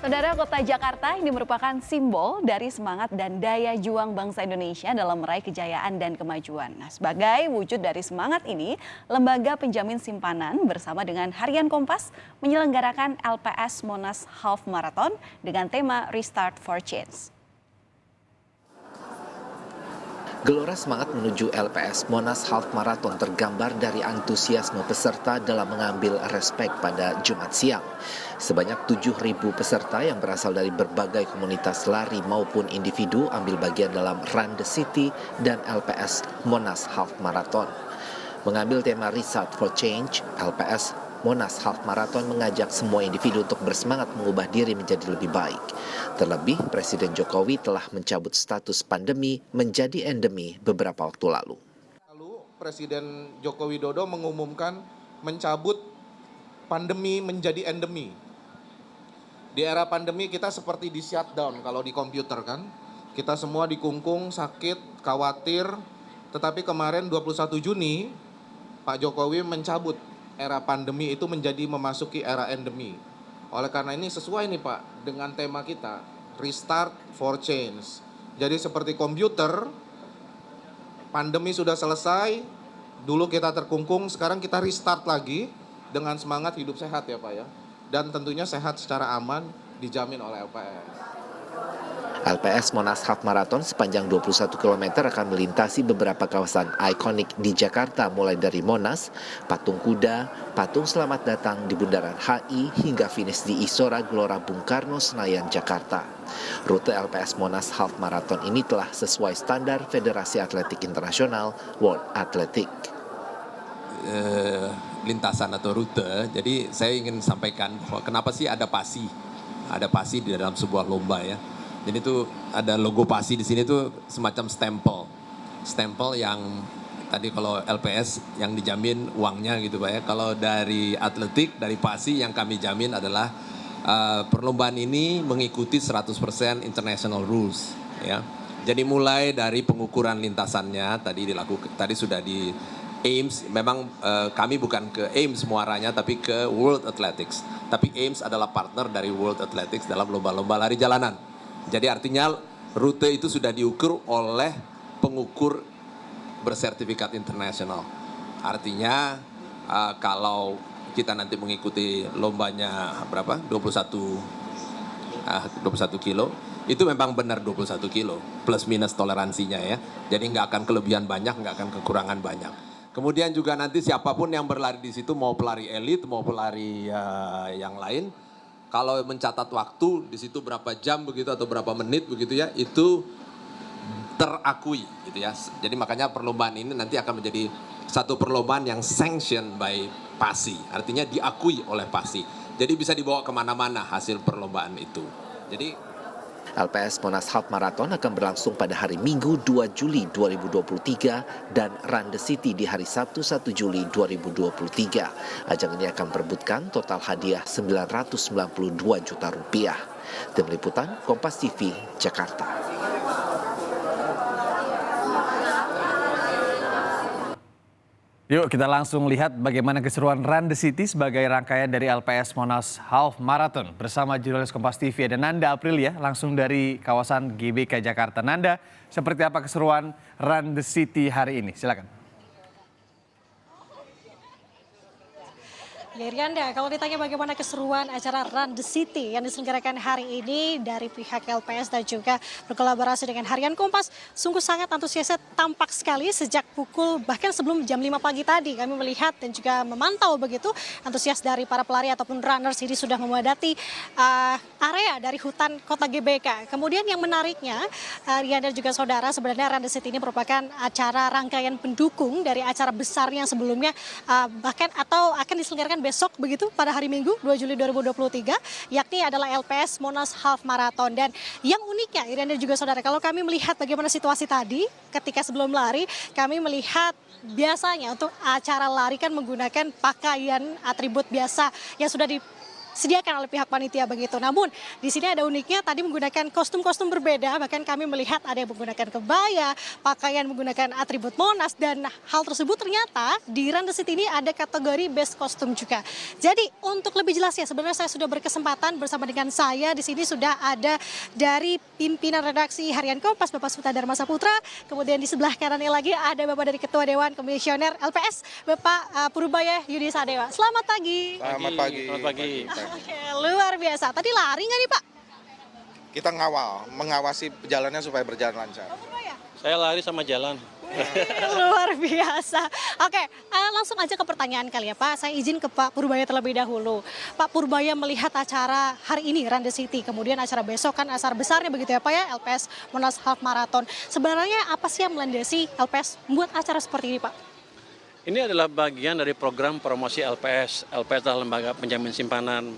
Saudara, kota Jakarta ini merupakan simbol dari semangat dan daya juang bangsa Indonesia dalam meraih kejayaan dan kemajuan. Nah, sebagai wujud dari semangat ini, Lembaga Penjamin Simpanan bersama dengan Harian Kompas menyelenggarakan LPS Monas Half Marathon dengan tema Restart for Change. Gelora semangat menuju LPS Monas Half Marathon tergambar dari antusiasme peserta dalam mengambil respek pada Jumat siang. Sebanyak 7.000 peserta yang berasal dari berbagai komunitas lari maupun individu ambil bagian dalam Run the City dan LPS Monas Half Marathon. Mengambil tema Restart for Change, LPS Monas Half Marathon mengajak semua individu untuk bersemangat mengubah diri menjadi lebih baik. Terlebih, Presiden Jokowi telah mencabut status pandemi menjadi endemi beberapa waktu lalu. Presiden Joko Widodo mengumumkan mencabut pandemi menjadi endemi. Di era pandemi kita seperti di shutdown kalau di komputer kan. Kita semua dikungkung, sakit, khawatir. Tetapi kemarin 21 Juni, Pak Jokowi mencabut era pandemi itu menjadi memasuki era endemi. Oleh karena ini sesuai nih Pak dengan tema kita, Restart for Change. Jadi seperti komputer, pandemi sudah selesai, dulu kita terkungkung, sekarang kita restart lagi dengan semangat hidup sehat ya Pak ya. Dan tentunya sehat secara aman dijamin oleh LPS. LPS Monas Half Marathon sepanjang 21 km akan melintasi beberapa kawasan ikonik di Jakarta mulai dari Monas, Patung Kuda, Patung Selamat Datang di Bundaran HI hingga finish di Istora Gelora Bung Karno Senayan, Jakarta. Rute LPS Monas Half Marathon ini telah sesuai standar Federasi Atletik Internasional World Athletic. Lintasan atau rute, jadi saya ingin sampaikan kenapa sih ada PASI di dalam sebuah lomba ya. Jadi itu ada logo PASI di sini tuh semacam stempel yang tadi kalau LPS yang dijamin uangnya gitu Pak ya. Kalau dari atletik, dari PASI yang kami jamin adalah perlombaan ini mengikuti 100% international rules ya. Jadi mulai dari pengukuran lintasannya tadi sudah di AIMS, memang kami bukan ke AIMS muaranya tapi ke World Athletics. Tapi AIMS adalah partner dari World Athletics dalam lomba-lomba lari jalanan. Jadi artinya rute itu sudah diukur oleh pengukur bersertifikat internasional. Artinya kalau kita nanti mengikuti lombanya berapa? 21 kilo. Itu memang benar 21 kilo plus minus toleransinya ya. Jadi nggak akan kelebihan banyak, nggak akan kekurangan banyak. Kemudian juga nanti siapapun yang berlari di situ mau pelari elit, mau pelari yang lain, kalau mencatat waktu di situ berapa jam begitu atau berapa menit begitu ya, itu terakui gitu ya. Jadi makanya perlombaan ini nanti akan menjadi satu perlombaan yang sanctioned by PASI, artinya diakui oleh PASI. Jadi bisa dibawa kemana-mana hasil perlombaan itu. Jadi LPS Monas Half Marathon akan berlangsung pada hari Minggu 2 Juli 2023 dan Run the City di hari Sabtu 1 Juli 2023. Ajang ini akan memperebutkan total hadiah Rp992 juta. Tim Liputan Kompas TV, Jakarta. Yuk kita langsung lihat bagaimana keseruan Run the City sebagai rangkaian dari LPS Monas Half Marathon bersama jurnalis Kompas TV ada Nanda Aprilia langsung dari kawasan GBK Jakarta. Nanda, seperti apa keseruan Run the City hari ini? Silakan. Ya Rianda, kalau ditanya bagaimana keseruan acara Run the City yang diselenggarakan hari ini dari pihak LPS dan juga berkolaborasi dengan Harian Kompas, sungguh sangat antusiasnya tampak sekali sejak pukul bahkan sebelum jam 5 pagi tadi kami melihat dan juga memantau begitu antusias dari para pelari ataupun runners ini sudah memadati area dari hutan kota GBK. Kemudian yang menariknya Rianda dan juga saudara, sebenarnya Run the City ini merupakan acara rangkaian pendukung dari acara besar yang sebelumnya bahkan atau akan diselenggarakan besok begitu pada hari Minggu 2 Juli 2023 yakni adalah LPS Monas Half Marathon. Dan yang uniknya Irian dan juga saudara, kalau kami melihat bagaimana situasi tadi ketika sebelum lari, kami melihat biasanya untuk acara lari kan menggunakan pakaian atribut biasa yang sudah disediakan oleh pihak panitia begitu. Namun di sini ada uniknya tadi menggunakan kostum-kostum berbeda, bahkan kami melihat ada yang menggunakan kebaya, pakaian menggunakan atribut Monas, dan hal tersebut ternyata di Run the City ini ada kategori best kostum juga. Jadi untuk lebih jelasnya sebenarnya saya sudah berkesempatan bersama dengan saya di sini sudah ada dari pimpinan redaksi Harian Kompas Bapak Suta Dharma Saputra, kemudian di sebelah kanannya lagi ada Bapak dari Ketua Dewan Komisioner LPS Bapak Purbaya Yudi Sadewa. Selamat pagi. Selamat pagi. Selamat pagi. Oke, luar biasa. Tadi lari nggak nih Pak? Kita mengawasi perjalanannya supaya berjalan lancar. Saya lari sama jalan. Luar biasa. Oke, langsung aja ke pertanyaan kali ya Pak. Saya izin ke Pak Purbaya terlebih dahulu. Pak Purbaya melihat acara hari ini Run the City, kemudian acara besok kan acara besarnya begitu ya Pak ya, LPS Monas Half Marathon. Sebenarnya apa sih yang melandasi LPS membuat acara seperti ini Pak? Ini adalah bagian dari program promosi LPS. LPS adalah lembaga penjamin simpanan.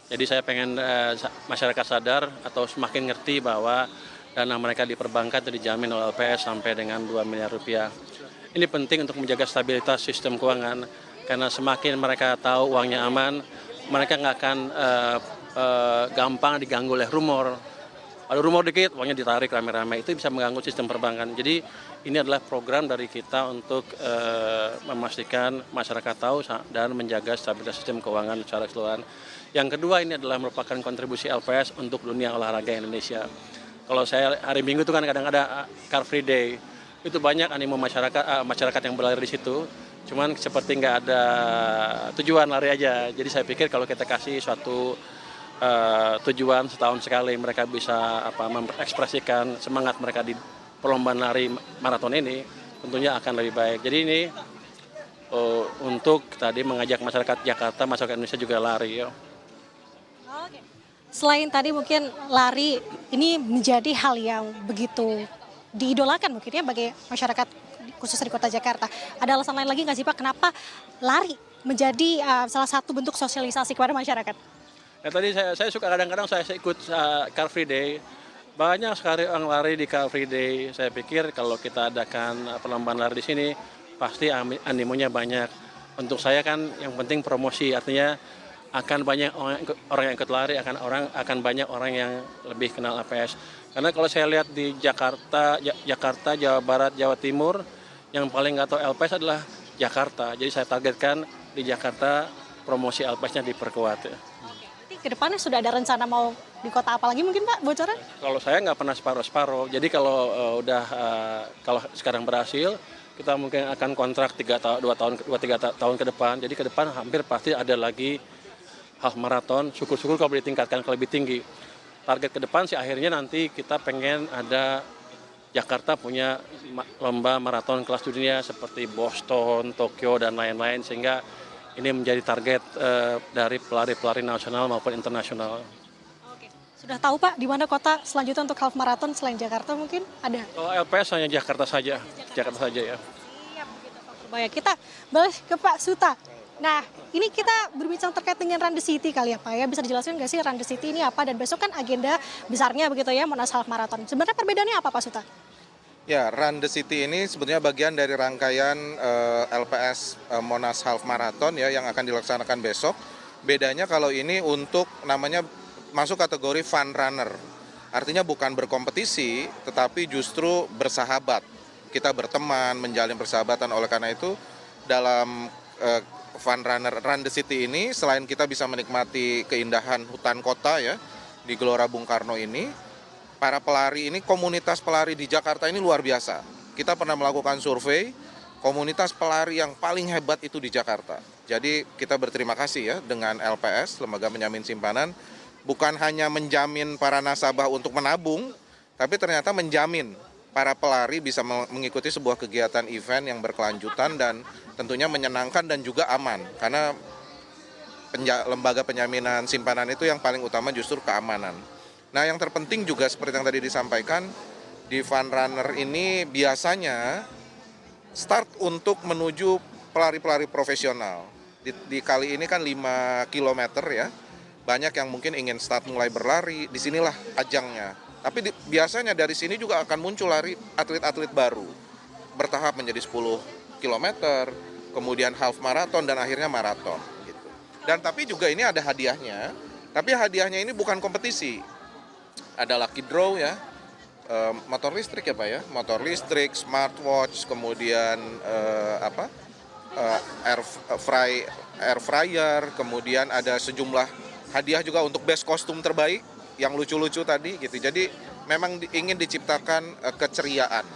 Jadi saya pengen masyarakat sadar atau semakin ngerti bahwa dana mereka di perbankan itu dijamin oleh LPS sampai dengan 2 miliar rupiah. Ini penting untuk menjaga stabilitas sistem keuangan, karena semakin mereka tahu uangnya aman, mereka nggak akan gampang diganggu oleh rumor. Ada rumor dikit, uangnya ditarik rame-rame, itu bisa mengganggu sistem perbankan. Jadi ini adalah program dari kita untuk memastikan masyarakat tahu dan menjaga stabilitas sistem keuangan secara keseluruhan. Yang kedua, ini adalah merupakan kontribusi LPS untuk dunia olahraga Indonesia. Kalau saya hari Minggu itu kan kadang ada Car Free Day, itu banyak animo masyarakat yang berlari di situ. Cuman seperti nggak ada tujuan lari aja. Jadi saya pikir kalau kita kasih suatu tujuan setahun sekali mereka bisa mengekspresikan semangat mereka di perlombaan lari maraton ini, tentunya akan lebih baik. Jadi ini untuk tadi mengajak masyarakat Jakarta, masyarakat Indonesia juga lari. Ya. Selain tadi mungkin lari ini menjadi hal yang begitu diidolakan mungkin ya bagi masyarakat khususnya di kota Jakarta. Ada alasan lain lagi nggak sih Pak kenapa lari menjadi salah satu bentuk sosialisasi kepada masyarakat? Ya, tadi saya suka kadang-kadang saya ikut Car Free Day. Banyak sekali orang lari di Car Free Day. Saya pikir kalau kita adakan perlombaan lari di sini pasti animonya banyak. Untuk saya kan yang penting promosi, artinya akan banyak orang yang ikut lari, akan banyak orang yang lebih kenal LPS. Karena kalau saya lihat di Jakarta, Jawa Barat, Jawa Timur, yang paling nggak tahu LPS adalah Jakarta. Jadi saya targetkan di Jakarta promosi LPS-nya diperkuat. Ya. Nanti ke depannya sudah ada rencana mau di kota apa lagi mungkin Pak bocoran? Kalau saya nggak pernah separuh-separuh. Jadi kalau kalau sekarang berhasil, kita mungkin akan kontrak 2-3 tahun ke depan. Jadi ke depan hampir pasti ada lagi half marathon, syukur-syukur kalau ditingkatkan ke lebih tinggi. Target ke depan sih akhirnya nanti kita pengen ada Jakarta punya lomba maraton kelas dunia seperti Boston, Tokyo, dan lain-lain. Sehingga ini menjadi target dari pelari-pelari nasional maupun internasional. Oke. Sudah tahu Pak di mana kota selanjutnya untuk half marathon selain Jakarta mungkin ada? Kalau LPS hanya Jakarta saja. Jakarta saja ya. Siap begitu Pak Purbaya. Kita balik ke Pak Suta. Nah, ini kita berbincang terkait dengan Run the City kali ya Pak ya. Bisa dijelaskan nggak sih Run the City ini apa? Dan besok kan agenda besarnya begitu ya, Monas Half Marathon. Sebenarnya perbedaannya apa Pak Suta? Ya, Run the City ini sebetulnya bagian dari rangkaian LPS Monas Half Marathon ya yang akan dilaksanakan besok. Bedanya kalau ini untuk namanya masuk kategori fun runner. Artinya bukan berkompetisi, tetapi justru bersahabat. Kita berteman, menjalin persahabatan. Oleh karena itu dalam fun runner Run the City ini selain kita bisa menikmati keindahan hutan kota ya di Gelora Bung Karno ini, para pelari ini, komunitas pelari di Jakarta ini luar biasa. Kita pernah melakukan survei, komunitas pelari yang paling hebat itu di Jakarta. Jadi kita berterima kasih ya dengan LPS, Lembaga Penjamin Simpanan, bukan hanya menjamin para nasabah untuk menabung, tapi ternyata menjamin para pelari bisa mengikuti sebuah kegiatan event yang berkelanjutan dan tentunya menyenangkan dan juga aman. Karena lembaga penjaminan simpanan itu yang paling utama justru keamanan. Nah yang terpenting juga seperti yang tadi disampaikan, di Fun Runner ini biasanya start untuk menuju pelari-pelari profesional. Di kali ini kan 5 km ya, banyak yang mungkin ingin start mulai berlari, disinilah ajangnya. Tapi biasanya dari sini juga akan muncul lari atlet-atlet baru, bertahap menjadi 10 km, kemudian half marathon dan akhirnya marathon. Gitu. Dan tapi juga ini ada hadiahnya, tapi hadiahnya ini bukan kompetisi. Ada lucky draw ya, motor listrik ya Pak ya, motor listrik, smartwatch, kemudian air fryer, kemudian ada sejumlah hadiah juga untuk best kostum terbaik yang lucu-lucu tadi gitu. Jadi memang ingin diciptakan keceriaan.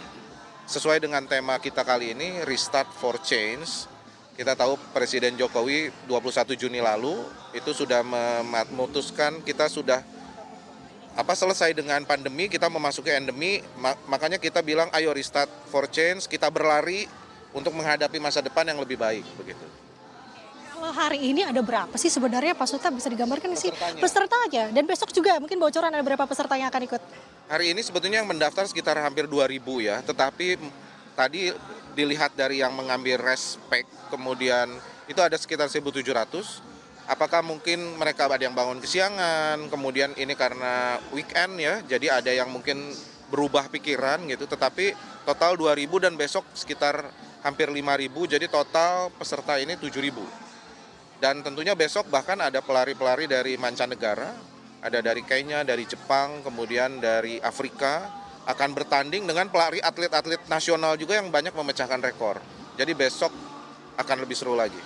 Sesuai dengan tema kita kali ini, Restart for Change. Kita tahu Presiden Jokowi 21 Juni lalu itu sudah memutuskan kita sudah selesai dengan pandemi, kita memasuki endemi, makanya kita bilang ayo restart for change, kita berlari untuk menghadapi masa depan yang lebih baik begitu. Kalau hari ini ada berapa sih sebenarnya Pak Suta, bisa digambarkan sih Pesertanya. pesertanya? Dan besok juga mungkin bocoran ada berapa peserta yang akan ikut? Hari ini sebetulnya yang mendaftar sekitar hampir 2.000 ya, tetapi tadi dilihat dari yang mengambil respek, kemudian itu ada sekitar 1.700. Apakah mungkin mereka ada yang bangun kesiangan, kemudian ini karena weekend ya, jadi ada yang mungkin berubah pikiran gitu, tetapi total 2.000 dan besok sekitar hampir 5.000, jadi total peserta ini 7.000. Dan tentunya besok bahkan ada pelari-pelari dari mancanegara, ada dari Kenya, dari Jepang, kemudian dari Afrika, akan bertanding dengan pelari atlet-atlet nasional juga yang banyak memecahkan rekor. Jadi besok akan lebih seru lagi.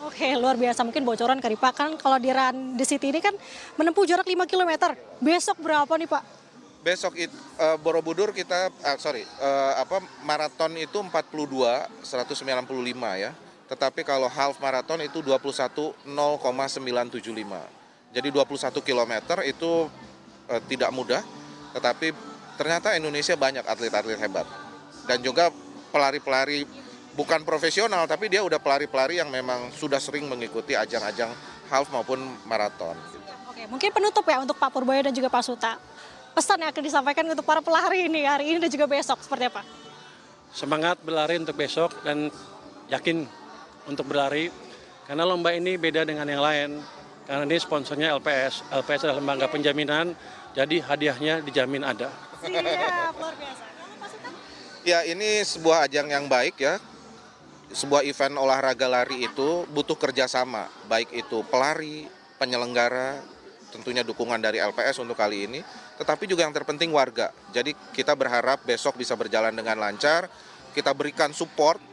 Oke, luar biasa. Mungkin bocoran kali Pak, kan kalau di Run the City ini kan menempuh jarak 5 km. Besok berapa nih Pak? Besok Borobudur kita, maraton itu 42, 195 ya. Tetapi kalau half marathon itu 21, 0,975. Jadi 21 km itu tidak mudah, tetapi ternyata Indonesia banyak atlet-atlet hebat. Dan juga pelari-pelari bukan profesional, tapi dia udah pelari-pelari yang memang sudah sering mengikuti ajang-ajang half maupun maraton. Oke, mungkin penutup ya untuk Pak Purboyo dan juga Pak Suta. Pesan yang akan disampaikan untuk para pelari ini hari ini dan juga besok seperti apa? Semangat berlari untuk besok dan yakin untuk berlari. Karena lomba ini beda dengan yang lain. Karena ini sponsornya LPS. LPS adalah lembaga penjaminan, jadi hadiahnya dijamin ada. Siap, luar biasa. Pak Suta? Ya, ini sebuah ajang yang baik ya. Sebuah event olahraga lari itu butuh kerjasama, baik itu pelari, penyelenggara, tentunya dukungan dari LPS untuk kali ini, tetapi juga yang terpenting warga. Jadi kita berharap besok bisa berjalan dengan lancar, kita berikan support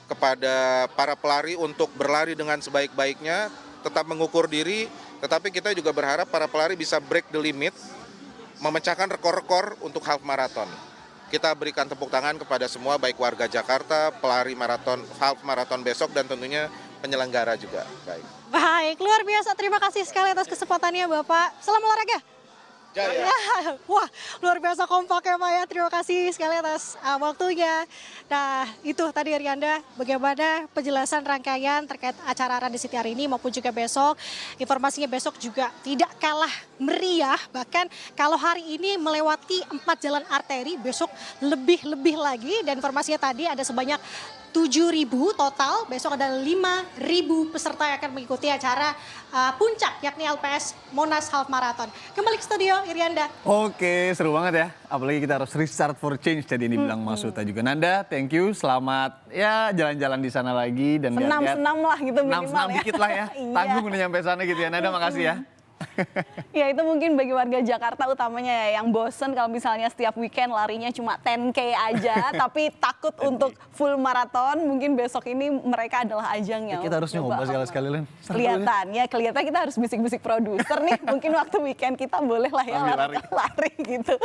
kepada para pelari untuk berlari dengan sebaik-baiknya, tetap mengukur diri, tetapi kita juga berharap para pelari bisa break the limit, memecahkan rekor-rekor untuk half marathon. Kita berikan tepuk tangan kepada semua, baik warga Jakarta, pelari maraton, half marathon besok, dan tentunya penyelenggara juga. Baik, luar biasa. Terima kasih sekali atas kesempatannya Bapak. Salam olahraga. Jaya. Wah, luar biasa kompak ya Pak ya. Terima kasih sekali atas waktunya. Nah, itu tadi Rianda bagaimana penjelasan rangkaian terkait acara Run the City hari ini maupun juga besok. Informasinya besok juga tidak kalah meriah. Bahkan kalau hari ini melewati 4 jalan arteri, besok lebih lagi. Dan informasinya tadi ada sebanyak 7.000 total, besok ada 5.000 peserta yang akan mengikuti acara puncak yakni LPS Monas Half Marathon. Kembali ke studio, Irianda. Oke, seru banget ya. Apalagi kita harus restart for change tadi ini bilang Mas Suta juga. Nanda, thank you. Selamat ya jalan-jalan di sana lagi dan Senam-senam lah gitu minimal senam ya. dikit lah ya. Iya. Tanggung udah nyampe sana gitu ya. Nanda, makasih ya. Ya itu mungkin bagi warga Jakarta utamanya ya yang bosen kalau misalnya setiap weekend larinya cuma 10K aja tapi takut untuk full maraton, mungkin besok ini mereka adalah ajangnya. Kita harus nyoba sekali-sekali Len. Kelihatan kita harus bisik-bisik produser nih, mungkin waktu weekend kita boleh lah ya lari gitu.